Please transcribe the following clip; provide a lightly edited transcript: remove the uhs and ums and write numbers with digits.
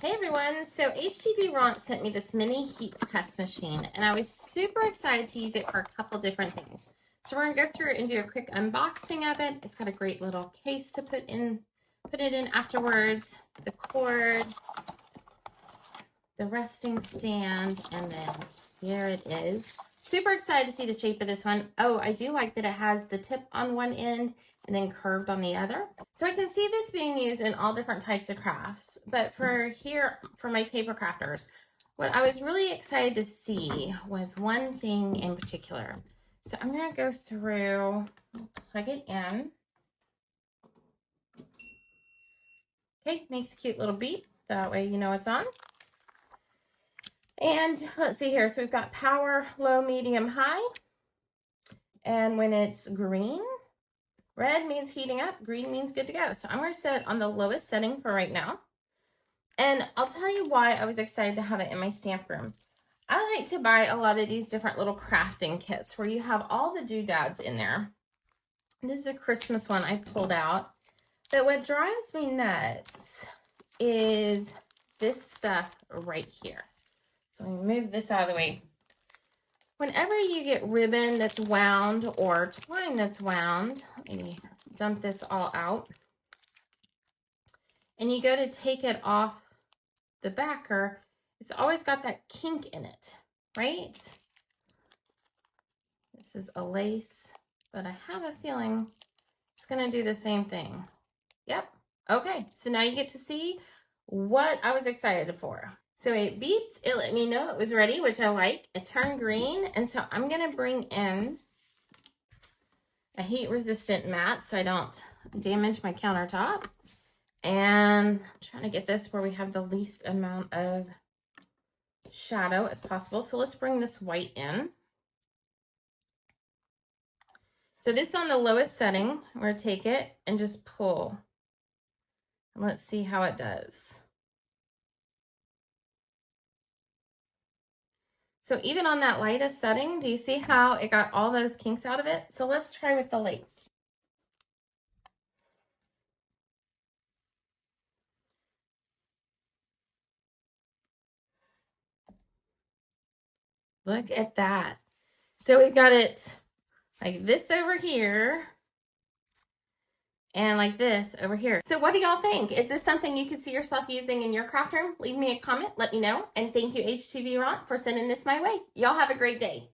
Hey everyone, so HTVRONT sent me this mini heat press machine and I was super excited to use it for a couple different things. So we're gonna go through and do a quick unboxing of it. It's got a great little case to put it in afterwards, the cord, the resting stand, and then here it is. Super excited to see the shape of this one. Oh, I do like that it has the tip on one end and then curved on the other. So I can see this being used in all different types of crafts, but for my paper crafters, what I was really excited to see was one thing in particular. So I'm gonna go through, plug it in. Okay, makes a cute little beep. That way you know it's on. And let's see here, so we've got power, low, medium, high. And when it's green, red means heating up, green means good to go. So I'm gonna set it on the lowest setting for right now. And I'll tell you why I was excited to have it in my stamp room. I like to buy a lot of these different little crafting kits where you have all the doodads in there. This is a Christmas one I pulled out. But what drives me nuts is this stuff right here. So let me move this out of the way. Whenever you get ribbon that's wound or twine that's wound, let me dump this all out, and you go to take it off the backer, it's always got that kink in it, right? This is a lace, but I have a feeling it's gonna do the same thing. Yep, okay, so now you get to see what I was excited for. So it beeped, it let me know it was ready, which I like. It turned green, and so I'm gonna bring in a heat resistant mat so I don't damage my countertop. And I'm trying to get this where we have the least amount of shadow as possible. So let's bring this white in. So this is on the lowest setting. We're gonna take it and just pull. And let's see how it does. So even on that lightest setting, do you see how it got all those kinks out of it? So let's try with the lace. Look at that. So we got it like this over here and like this over here. So what do y'all think? Is this something you could see yourself using in your craft room? Leave me a comment, let me know. And thank you HTVRONT for sending this my way. Y'all have a great day.